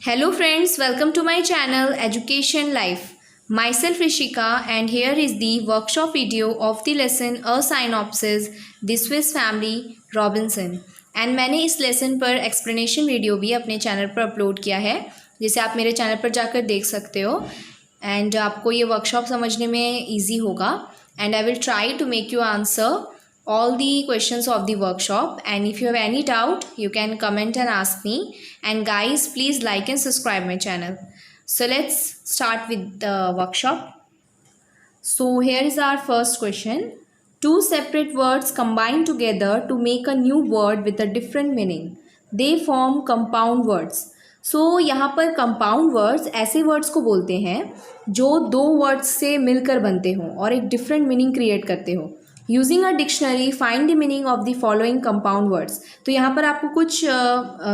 Hello friends, welcome to my channel Education Life. Myself Rishika and here is the workshop video of the lesson A Synopsis The Swiss Family Robinson and मैंने इस lesson पर explanation video भी अपने channel पर upload किया है जिसे आप मेरे चैनल पर जाकर देख सकते हो एंड आपको ये वर्कशॉप समझने में ईजी होगा and I will try to make you answer all the questions of the workshop, and if you have any doubt you can comment and ask me. And guys, please like and subscribe my channel. So let's start with the workshop. So here is our first question. Two separate words combine together to make a new word with a different meaning. They form compound words. So यहाँ पर compound words ऐसे words को बोलते हैं जो दो words से मिलकर बनते हों और एक different meaning create करते हो. Using a dictionary find the meaning of the following compound words. तो यहाँ पर आपको कुछ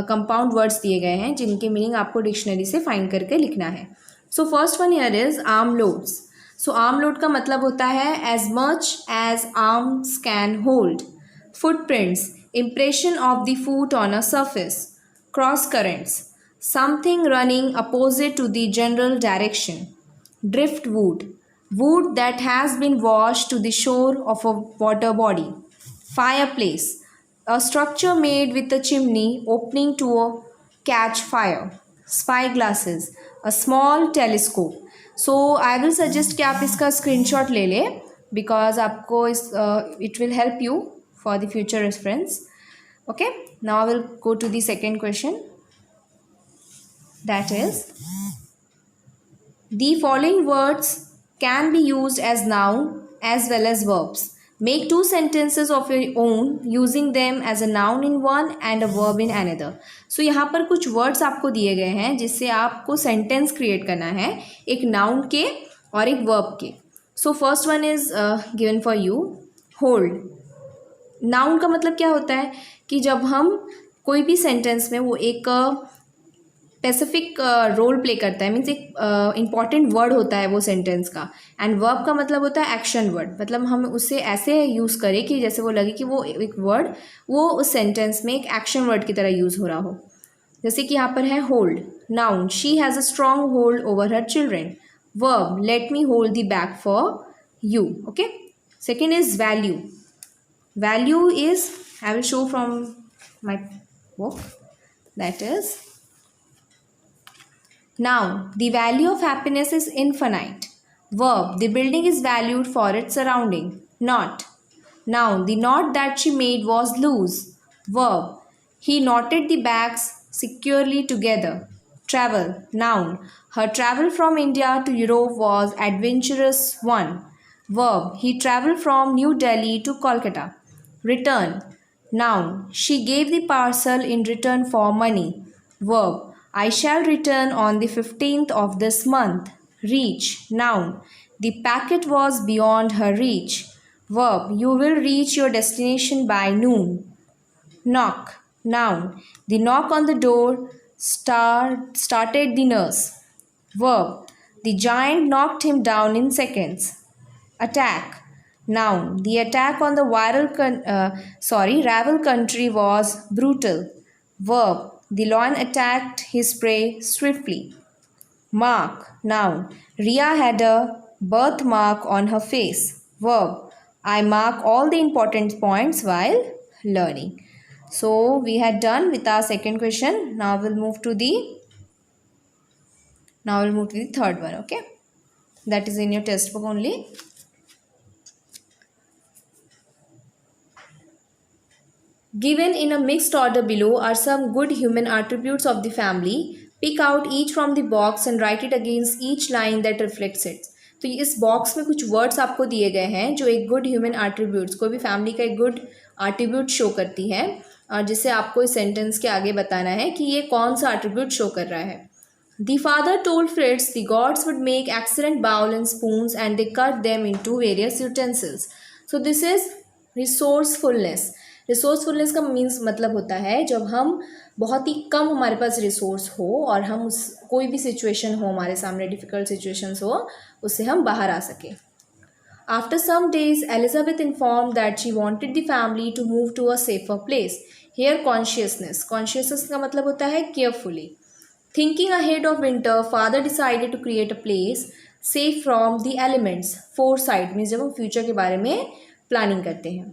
कंपाउंड वर्ड्स दिए गए हैं जिनके मीनिंग आपको डिक्शनरी से फाइंड करके लिखना है. So first one here is arm loads. So arm load का मतलब होता है as much as arms can hold. Footprints, impression of the foot on a surface. Cross currents, something running opposite to the general direction. Drift wood, wood that has been washed to the shore of a water body. Fireplace, a structure made with a chimney opening to catch fire. Spyglasses, a small telescope. So I will suggest कि आप इसका screenshot ले लें because आपको इस it will help you for the future reference. Okay, now I will go to the second question. That is, the following words can be used as noun as well as verbs. Make two sentences of your own using them as a noun in one and a verb in another. So यहाँ पर कुछ words आपको दिए गए हैं जिससे आपको sentence create करना है एक noun के और एक verb के. So first one is given for you, hold. Noun का मतलब क्या होता है कि जब हम कोई भी sentence में वो एक स्पेसिफिक रोल प्ले करता है, मीन्स एक इम्पॉर्टेंट वर्ड होता है वो सेंटेंस का. एंड वर्ब का मतलब होता है एक्शन वर्ड, मतलब हम उससे ऐसे यूज़ करें कि जैसे वो लगे कि वो एक वर्ड वो उस सेंटेंस में एक एक्शन वर्ड की तरह यूज़ हो रहा हो. जैसे कि यहाँ पर है hold. Noun, she has a strong hold over her children. Verb, let me hold the bag for you. Okay. Second is value. Value is, I will show from my book. That is, noun, the value of happiness is infinite. Verb, the building is valued for its surrounding. Knot. Noun, the knot that she made was loose. Verb, he knotted the bags securely together. Travel. Noun, her travel from India to Europe was adventurous one. Verb, he traveled from New Delhi to Kolkata. Return. Noun, she gave the parcel in return for money. Verb, I shall return on the 15th of this month. Reach. Noun, the packet was beyond her reach. Verb, you will reach your destination by noon. Knock. Noun, the knock on the door started the nurse. Verb, the giant knocked him down in seconds. Attack. Noun, the attack on the rival country was brutal. Verb, the lion attacked his prey swiftly. Mark. Noun, Ria had a birthmark on her face. Verb, I mark all the important points while learning. So we had done with our second question. Now we'll move to the third one. Okay, that is in your textbook only. Given in a mixed order below are some good human attributes of the family. Pick out each from the box and write it against each line that reflects it. तो इस box में कुछ words आपको दिए गए हैं जो एक गुड ह्यूमन एट्रीब्यूट्स, कोई भी फैमिली का एक गुड एट्रीब्यूट शो करती है और जिसे आपको इस सेंटेंस के आगे बताना है कि ये कौन सा एट्रीब्यूट शो कर रहा है. The father told Fritz the gods would make excellent bowl and spoons and they cut them into various utensils. So this is resourcefulness. Resourcefulness का मीन्स मतलब होता है जब हम बहुत ही कम हमारे पास रिसोर्स हो और हम उस कोई भी सिचुएशन हो हमारे सामने, डिफ़िकल्ट सिचुएशंस हो, उससे हम बाहर आ सकें. After some days Elizabeth inform that she wanted the family to move to a safer place. Hair consciousness का मतलब होता है carefully. Thinking ahead of winter, father decided to create a place safe from the elements. Foresight means जब हम future के बारे में planning करते हैं.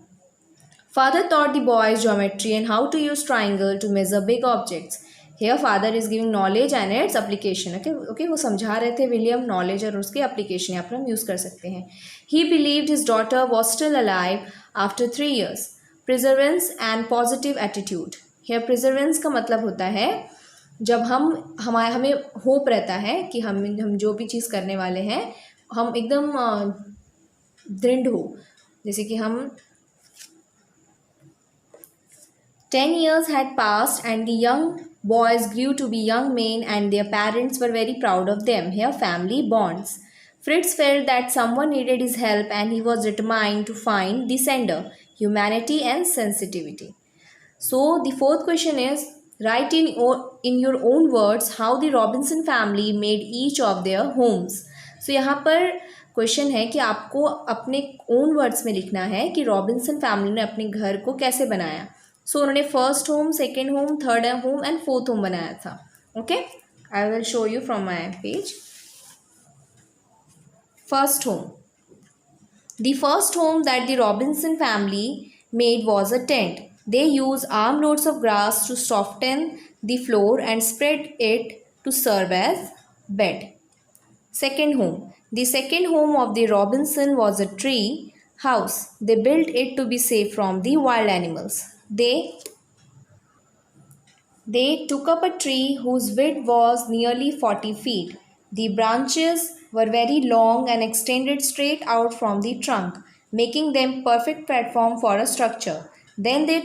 Father taught the boys geometry and how to use triangle to measure big objects. Here father is giving knowledge and its application. Okay, वो समझा रहे थे विलियम knowledge और उसके application यहाँ पर हम use कर सकते हैं. He believed his daughter was still alive after 3 years. Perseverance and positive attitude. Here perseverance का मतलब होता है जब हमें होप रहता है कि हम जो भी चीज़ करने वाले हैं हम एकदम दृढ़ हो. जैसे कि हम 10 years had passed and the young boys grew to be young men and their parents were very proud of them. Here family bonds. Fritz felt that someone needed his help and he was determined to find the sender, humanity and sensitivity. So the fourth question is, write in your own words how the Robinson family made each of their homes. So यहाँ पर question है कि आपको अपने own words में लिखना है कि रॉबिन्सन फैमिली ने अपने घर को कैसे बनाया. सो उन्होंने first home, second home, third home and fourth home बनाया था. Okay, I will show you from my page. First home. The first home that the Robinson family made was a tent. They use armloads of grass to soften the floor and spread it to serve as bed. Second home. The second home of the Robinson was a tree house. They built it to be safe from the wild animals. They took up a tree whose width was nearly 40 feet. The branches were very long and extended straight out from the trunk, making them perfect platform for a structure. Then they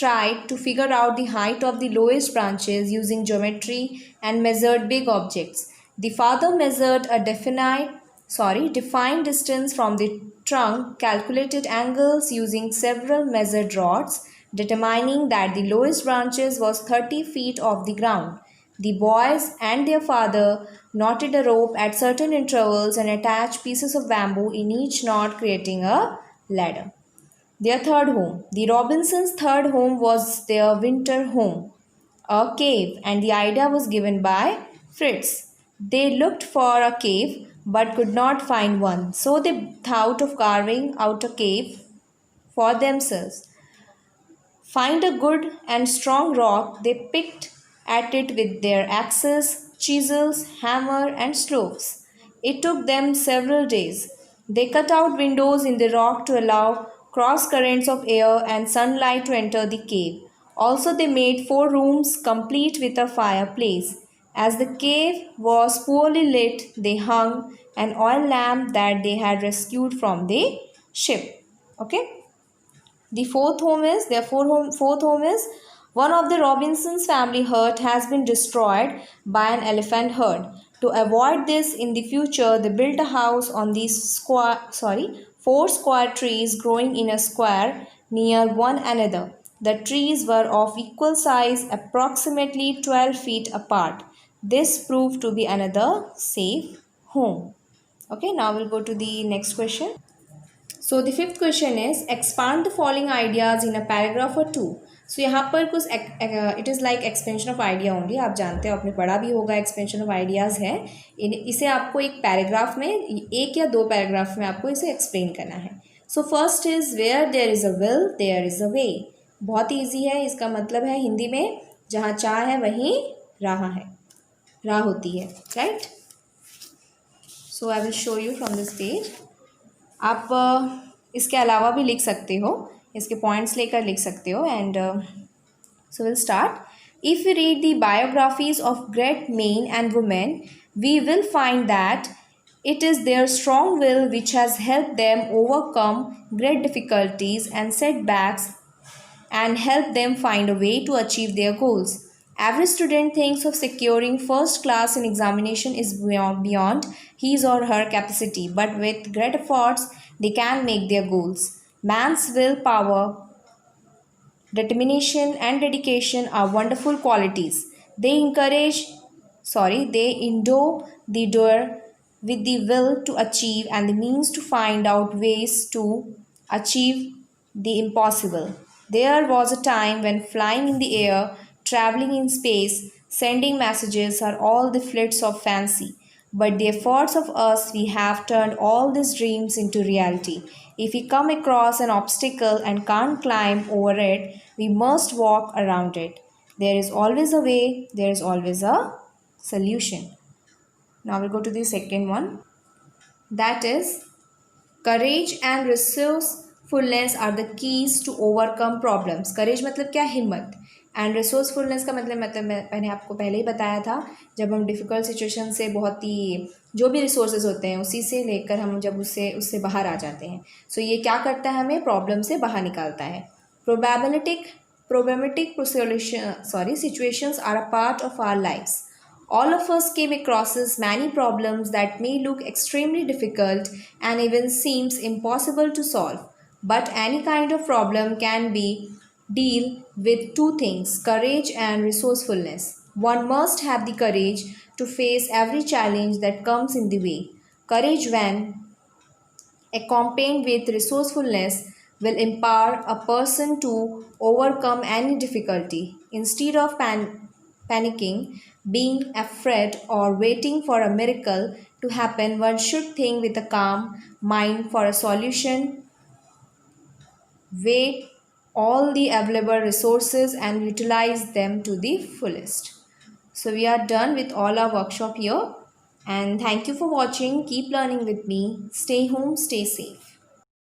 tried to figure out the height of the lowest branches using geometry and measured big objects. The father measured a defined distance from the trunk, calculated angles using several measured rods, determining that the lowest branches was 30 feet off the ground. The boys and their father knotted a rope at certain intervals and attached pieces of bamboo in each knot, creating a ladder. Their third home. The Robinsons' third home was their winter home, a cave, and the idea was given by Fritz. They looked for a cave but could not find one, so they thought of carving out a cave for themselves. Find a good and strong rock, they picked at it with their axes, chisels, hammer, and sloves. It took them several days. They cut out windows in the rock to allow cross currents of air and sunlight to enter the cave. Also, they made 4 rooms complete with a fireplace. As the cave was poorly lit, they hung an oil lamp that they had rescued from the ship. Okay. The fourth home is one of the Robinsons family hut has been destroyed by an elephant herd. To avoid this in the future, they built a house on these 4 square trees growing in a square near one another. The trees were of equal size, approximately 12 feet apart. This proved to be another safe home. Okay, now we'll go to the next question. So the fifth question is, expand the following ideas in a paragraph or 2. So यहाँ पर कुछ it is like expansion of idea only. आप जानते हो, आपने पढ़ा भी होगा, एक्सपेंशन ऑफ आइडियाज़ है. इसे आपको एक पैराग्राफ में, 1 या 2 पैराग्राफ में आपको इसे एक्सप्लेन करना है. So first is, where there is a will there is a way. बहुत ईजी है. इसका मतलब है हिंदी में, जहाँ चाह है वहीं राह है, राह होती है. Right. So I will show you from this page. आप इसके अलावा भी लिख सकते हो, इसके पॉइंट्स लेकर लिख सकते हो. And so will start. If you read the biographies of great men and women, we will find that it is their strong will which has helped them overcome great difficulties and setbacks and help them find a way to achieve their goals. Every student thinks of securing first class in examination is beyond his or her capacity, but with great efforts, they can make their goals. Man's willpower, determination, and dedication are wonderful qualities. They endow the doer with the will to achieve and the means to find out ways to achieve the impossible. There was a time when flying in the air, traveling in space, Sending messages are all the flits of fancy. But the efforts of us, we have turned all these dreams into reality. If we come across an obstacle and can't climb over it, we must walk around it. There is always a way, there is always a solution. Now we'll go to the second one. That is, courage and resourcefulness are the keys to overcome problems. Courage मतलब क्या, हिम्मत. And resourcefulness का मतलब मैंने आपको पहले ही बताया था, जब हम डिफ़िकल्ट सिचुएशन से बहुत ही जो भी रिसोर्सेज होते हैं उसी से लेकर हम जब उससे बाहर आ जाते हैं, सो ये क्या करता है, हमें प्रॉब्लम से बाहर निकालता है. Problematic situations are a part of our lives. All of us came across many problems that may look extremely difficult and even seems impossible to solve. But any kind of problem can be deal with two things: courage and resourcefulness. One must have the courage to face every challenge that comes in the way. Courage, when accompanied with resourcefulness, will empower a person to overcome any difficulty. Instead of panicking, being afraid, or waiting for a miracle to happen, one should think with a calm mind for a solution, weigh all the available resources, and utilize them to the fullest. So, we are done with all our workshop here. And thank you for watching. Keep learning with me. Stay home, stay safe.